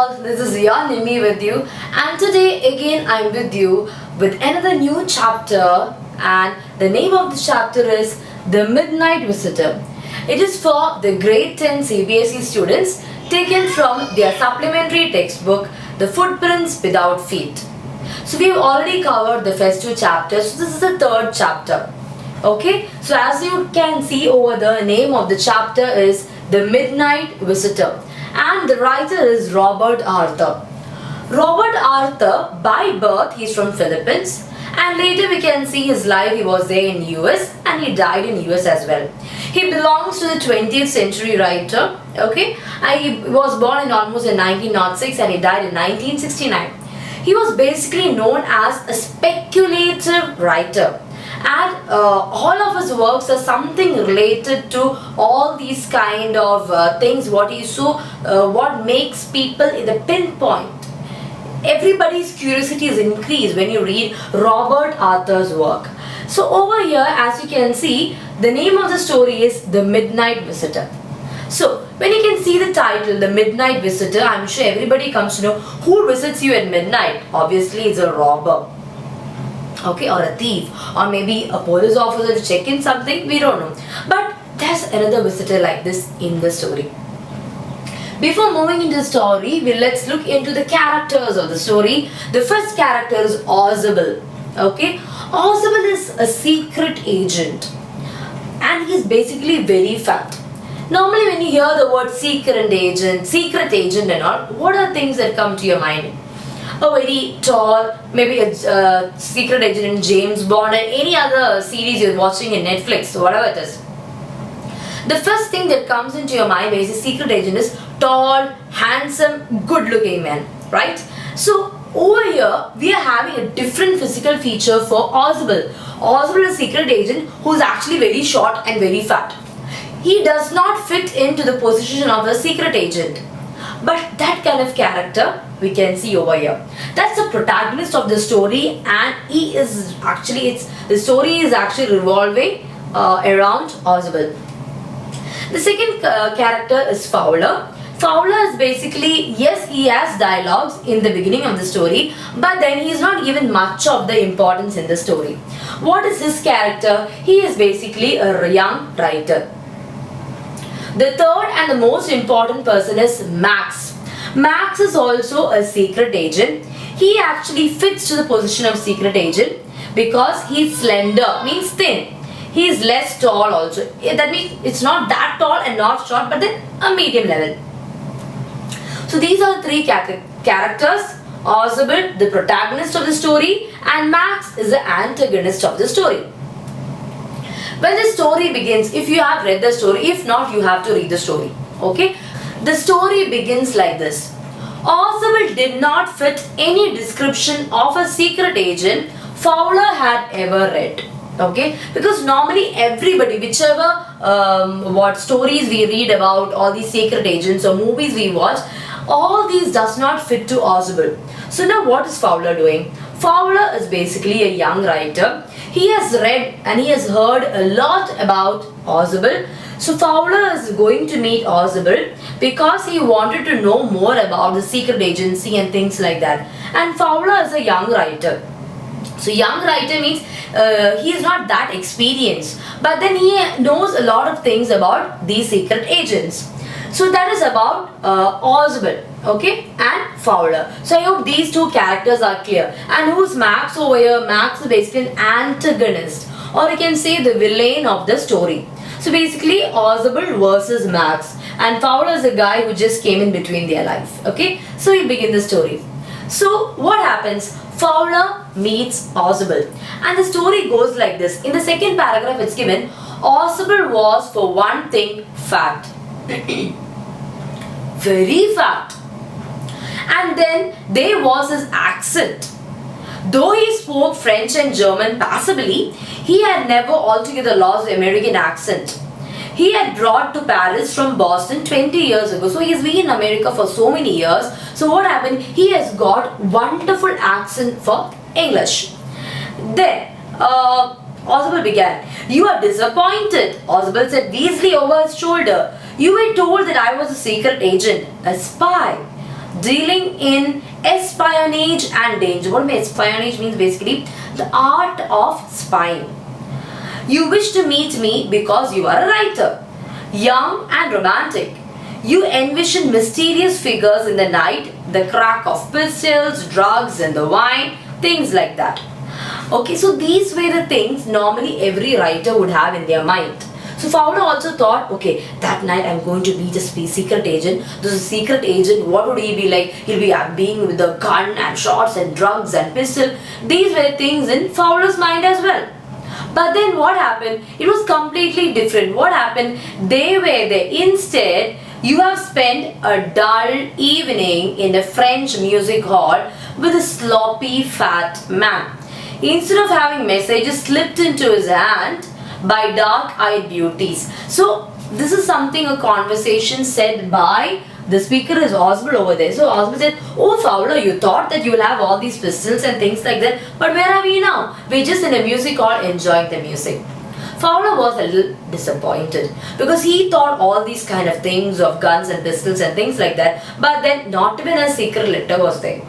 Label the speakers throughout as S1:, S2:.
S1: all, this is your Nimmy with you, and today again I'm with you with another new chapter, and the name of the chapter is The Midnight Visitor. It is for the grade 10 CBSE students, taken from their supplementary textbook The Footprints Without Feet. So we have already covered the first two chapters, so this is the third chapter. Okay, so as you can see over the name of the chapter is The Midnight Visitor, and the writer is Robert Arthur. Robert Arthur, by birth he is from Philippines, and later we can see his life. He was there in US and he died in US as well. He belongs to the 20th century writer. Okay, and he was born in almost in 1906 and he died in 1969. He was basically known as a speculative writer, and all of his works are something related to all these kind of things what he saw, what makes people in the pinpoint. Everybody's curiosity is increased when you read Robert Arthur's work. So over here, as you can see, the name of the story is The Midnight Visitor. So when you can see the title, The Midnight Visitor, I'm sure everybody comes to know who visits you at midnight. Obviously it's a robber, okay, or a thief, or maybe a police officer to check in something, we don't know. But there's another visitor like this in the story. Before moving into the story, let's look into the characters of the story. The first character is Ozable. Okay, Ozable is a secret agent, and he's basically very fat. Normally when you hear the word secret agent and all, what are things that come to your mind? A very tall, maybe a secret agent in James Bond and any other series you're watching in Netflix, whatever it is. The first thing that comes into your mind when you say secret agent is tall, handsome, good looking man, right? So over here we are having a different physical feature for Ozable. Ozable is a secret agent who is actually very short and very fat. He does not fit into the position of a secret agent, but that kind of character we can see over here. That's the protagonist of the story, and he is actually, the story is actually revolving around Ozable. The second character is Fowler. Fowler is basically, yes, he has dialogues in the beginning of the story, but then he is not given much of the importance in the story. What is his character? He is basically a young writer. The third and the most important person is Max. Max is also a secret agent. He actually fits to the position of secret agent because he's slender, means thin. He is less tall also. That means it's not that tall and not short, but then a medium level. So these are the three characters. Ozable, the protagonist of the story, and Max is the antagonist of the story. When the story begins, if you have read the story, if not, you have to read the story. Okay? The story begins like this. Ozable did not fit any description of a secret agent Fowler had ever read. Okay? Because normally everybody, whichever what stories we read about, all these secret agents or movies we watch, all these does not fit to Ozable. So now what is Fowler doing? Fowler is basically a young writer. He has read and he has heard a lot about Ozable. So Fowler is going to meet Ozable because he wanted to know more about the secret agency and things like that. And Fowler is a young writer. So young writer means he is not that experienced, but then he knows a lot of things about these secret agents. So that is about Ozable, okay, and Fowler. So I hope these two characters are clear. And who's Max over here? Max is basically an antagonist, or you can say the villain of the story. So basically Ozable versus Max, and Fowler is a guy who just came in between their life. Okay, so we begin the story. So what happens? Fowler meets Ozable, and the story goes like this. In the second paragraph it's given, Ozable was for one thing fat. Very fat. And then there was his accent. Though he spoke French and German passably, he had never altogether lost the American accent. He had brought to Paris from Boston 20 years ago. So he's been in America for so many years. So what happened? He has got wonderful accent for English. Then Ozable began. You are disappointed, Ozable said Weasley over his shoulder. You were told that I was a secret agent, a spy. dealing in espionage and danger. What espionage means? Basically the art of spying. You wish to meet me because you are a writer, young and romantic. You envision mysterious figures in the night, the crack of pistols, drugs and the wine, things like that. Okay, so these were the things normally every writer would have in their mind. So Fowler also thought, okay, that night I'm going to meet a secret agent. This is a secret agent. What would he be like? He'll be being with a gun and shots and drugs and pistol. These were things in Fowler's mind as well. But then what happened? It was completely different. What happened? They were there. Instead, you have spent a dull evening in a French music hall with a sloppy fat man. Instead of having messages slipped into his hand by dark-eyed beauties. So this is something, a conversation said by the speaker is Oswald over there. So Oswald said, oh Fowler, you thought that you will have all these pistols and things like that, but where are we now? We're just in a music hall enjoying the music. Fowler was a little disappointed because he thought all these kind of things of guns and pistols and things like that, but then not even a secret letter was there.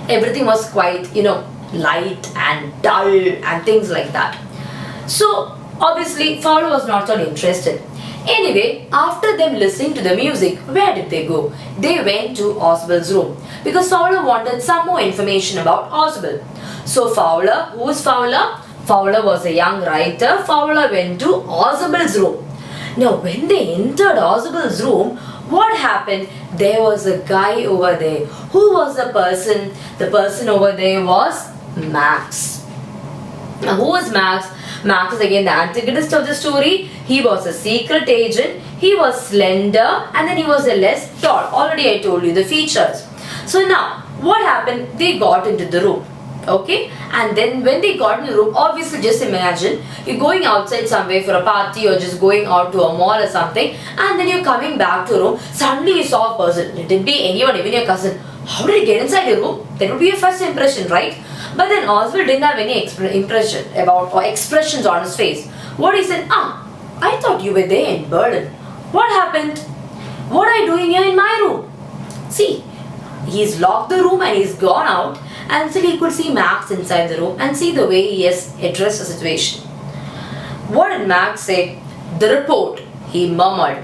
S1: Everything was quite, light and dull and things like that. So obviously Fowler was not so interested. Anyway, after them listening to the music, where did they go? They went to Oswald's room because Fowler wanted some more information about Oswald. So Fowler, who was Fowler? Fowler was a young writer. Fowler went to Oswald's room. Now when they entered Oswald's room, what happened? There was a guy over there. Who was the person? The person over there was Max. Now who was Max? Max is again the antagonist of the story. He was a secret agent. He was slender and then he was a less tall. Already I told you the features. So now what happened? They got into the room. Okay, and then when they got in the room, obviously just imagine you're going outside somewhere for a party or just going out to a mall or something, and then you're coming back to a room. Suddenly you saw a person. Let it be anyone, even your cousin. How did he get inside your room? That would be your first impression, right? But then Oswald didn't have any impression about or expressions on his face. What he said, I thought you were there in Berlin. What happened? What are you doing here in my room? See, he's locked the room and he's gone out, and still he could see Max inside the room and see the way he has addressed the situation. What did Max say? The report, he murmured.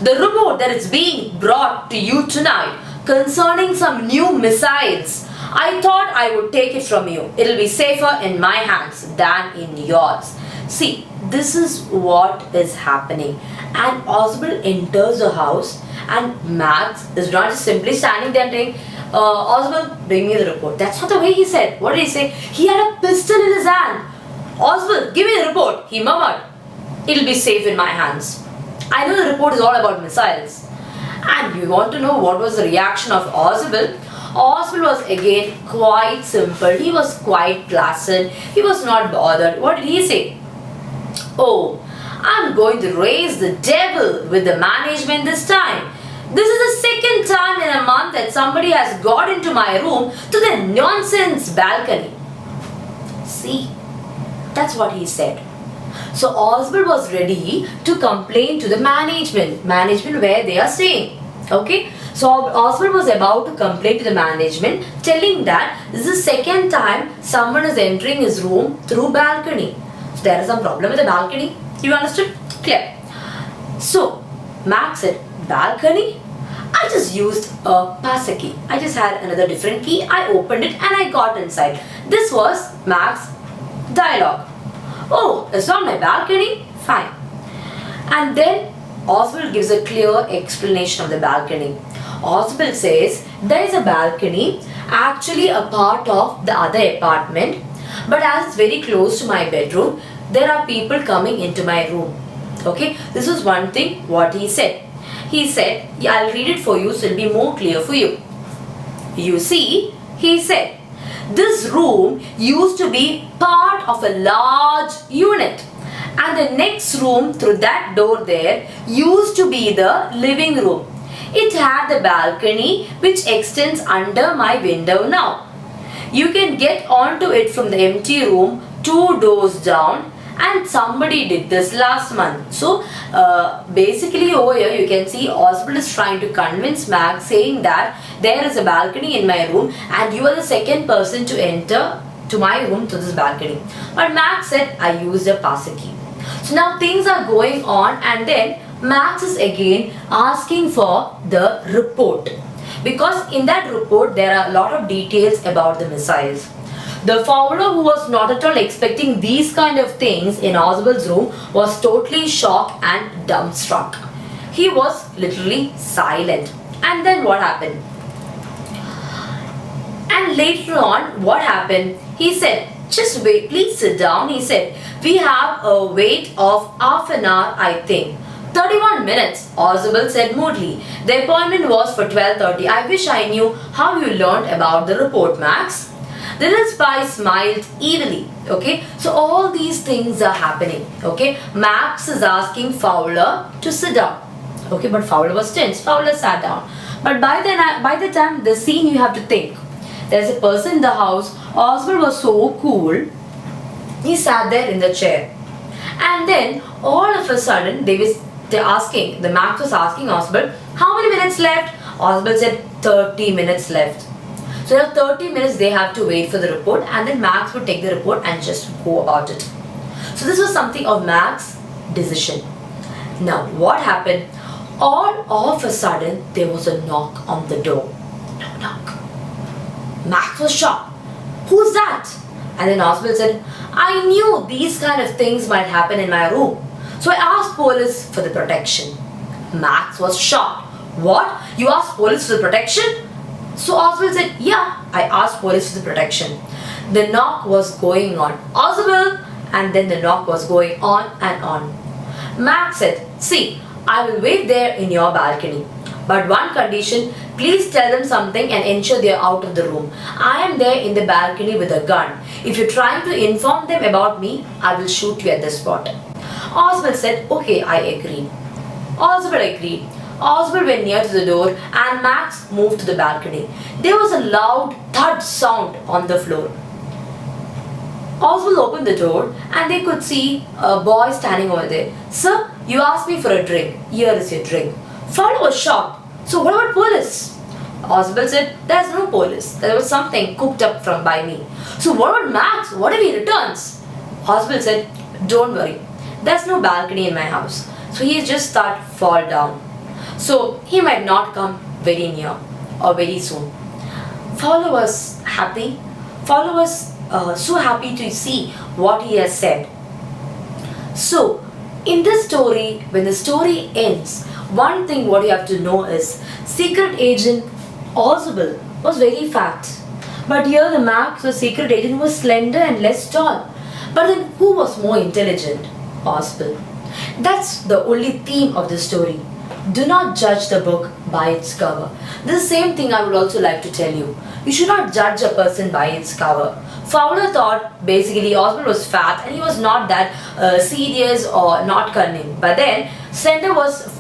S1: The report that is being brought to you tonight concerning some new missiles. I thought I would take it from you. It'll be safer in my hands than in yours. See, this is what is happening. And Oswald enters the house and Max is not just simply standing there and saying, Oswald, bring me the report. That's not the way he said. What did he say? He had a pistol in his hand. Oswald, give me the report. He murmured. It'll be safe in my hands. I know the report is all about missiles. And you want to know what was the reaction of Oswald? Oswald was again quite simple. He was quite placid. He was not bothered. What did he say? Oh, I'm going to raise the devil with the management this time. This is the second time in a month that somebody has got into my room to the nonsense balcony. See, that's what he said. So Oswald was ready to complain to the management where they are staying. Okay, so Oswald was about to complain to the management, telling that this is the second time someone is entering his room through balcony. So there is some problem with the balcony. You understood? Clear. So Max said, balcony? I just used a pass key. I just had another different key. I opened it and I got inside. This was Max's dialogue. Oh, it's on my balcony? Fine. And then Oswald gives a clear explanation of the balcony. Oswald says there is a balcony actually a part of the other apartment, but as it's very close to my bedroom, there are people coming into my room. Okay, this is one thing what he said. He said, yeah, I'll read it for you so it'll be more clear for you. You see, he said, this room used to be part of a large unit, and the next room through that door there used to be the living room. It had the balcony which extends under my window now. You can get onto it from the empty room 2 doors down, and somebody did this last month. So basically over here you can see Oswald is trying to convince Max, saying that there is a balcony in my room and you are the second person to enter to my room through this balcony. But Max said, I used a passkey. So now things are going on, and then Max is again asking for the report, because in that report there are a lot of details about the missiles. The fowler, who was not at all expecting these kind of things in Oswald's room, was totally shocked and dumbstruck. He was literally silent. And then what happened? And later on, what happened? He said, just wait, please sit down. He said, we have a wait of half an hour, I think. 31 minutes, Oswald said moodily. The appointment was for 12:30. I wish I knew how you learned about the report, Max. The little spy smiled evilly. Okay, so all these things are happening. Okay, Max is asking Fowler to sit down. Okay, but Fowler was tense. Fowler sat down. But by the time the scene, you have to think. There's a person in the house. Oswald was so cool. He sat there in the chair. And then all of a sudden the Max was asking Oswald, how many minutes left? Oswald said 30 minutes left. So now 30 minutes they have to wait for the report, and then Max would take the report and just go about it. So this was something of Max's decision. Now what happened? All of a sudden there was a knock on the door. Knock. Max was shocked. Who's that? And then Oswald said, I knew these kind of things might happen in my room. So I asked police for the protection. Max was shocked. What? You asked police for the protection? So Oswald said, yeah, I asked police for the protection. The knock was going on. Oswald! And then the knock was going on and on. Max said, see, I will wait there in your balcony. But one condition, please tell them something and ensure they are out of the room. I am there in the balcony with a gun. If you're trying to inform them about me, I will shoot you at the spot. Oswald said, okay, I agree. Oswald agreed. Oswald went near to the door and Max moved to the balcony. There was a loud thud sound on the floor. Oswald opened the door and they could see a boy standing over there. Sir, you asked me for a drink. Here is your drink. Fowler was shocked. So what about police? Oswald said, there's no police. There was something cooked up by me. So what about Max? What if he returns? Oswald said, don't worry. There's no balcony in my house. So he just start fall down. So he might not come very near or very soon. Fowler was happy. Fowler was so happy to see what he has said. So in this story, when the story ends, one thing what you have to know is secret agent Oswald was very fat. But here the Max, the secret agent, was slender and less tall. But then who was more intelligent? Oswald. That's the only theme of the story. Do not judge the book by its cover. This is the same thing I would also like to tell you. You should not judge a person by its cover. Fowler thought basically Oswald was fat and he was not that serious or not cunning. But then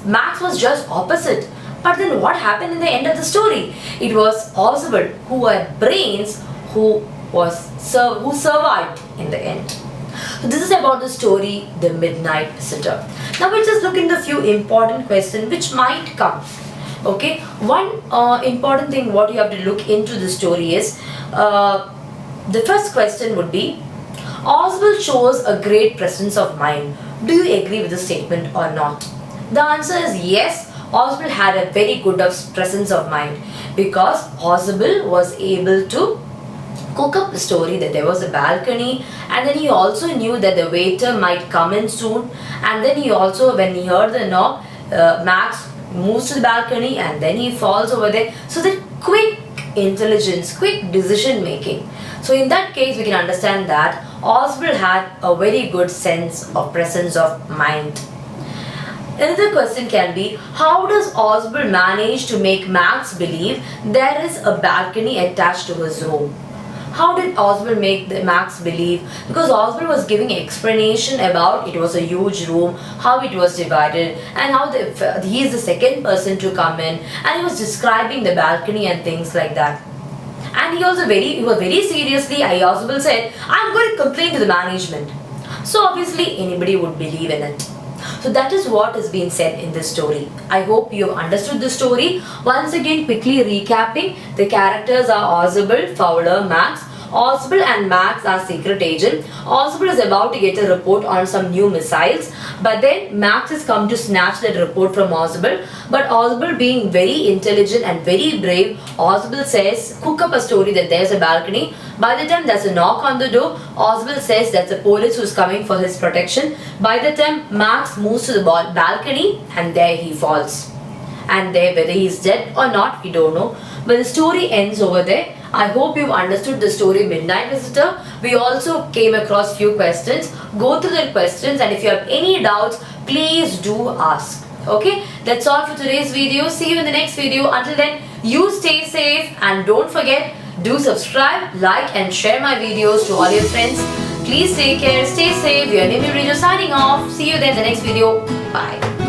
S1: Max was just opposite. But then what happened in the end of the story? It was Oswald who had brains who survived in the end. So this is about the story, The Midnight Visitor. Now we'll just look into a few important questions which might come. Okay, one important thing what you have to look into the story is, the first question would be, Oswald shows a great presence of mind. Do you agree with the statement or not? The answer is yes, Oswald had a very good presence of mind, because Oswald was able to cook up the story that there was a balcony, and then he also knew that the waiter might come in soon, and then he also, when he heard the knock, Max moves to the balcony and then he falls over there. So that quick intelligence, quick decision making. So in that case we can understand that Oswald had a very good sense of presence of mind. Another question can be, how does Oswald manage to make Max believe there is a balcony attached to his room? How did Oswald make Max believe? Because Oswald was giving explanation about it was a huge room, how it was divided, and how he is the second person to come in, and he was describing the balcony and things like that. And he was very seriously, Oswald said, I'm going to complain to the management. So obviously anybody would believe in it. So that is what is being said in this story. I hope you have understood the story. Once again, quickly recapping, the characters are Ozable, Fowler, Max. Ozable and Max are secret agent. Ozable is about to get a report on some new missiles, but then Max has come to snatch that report from Ozable. But Ozable, being very intelligent and very brave, Ozable says, cook up a story that there's a balcony. By the time there's a knock on the door, Ozable says that's a police who's coming for his protection. By the time Max moves to the balcony, and there he falls. And there, whether he's dead or not, we don't know. But the story ends over there. I hope you've understood the story Midnight Visitor. We also came across few questions. Go through the questions, and if you have any doubts, please do ask. Okay, that's all for today's video. See you in the next video. Until then, you stay safe, and don't forget, do subscribe, like and share my videos to all your friends. Please take care, stay safe. We are Nimmy, Rijo signing off. See you then in the next video. Bye.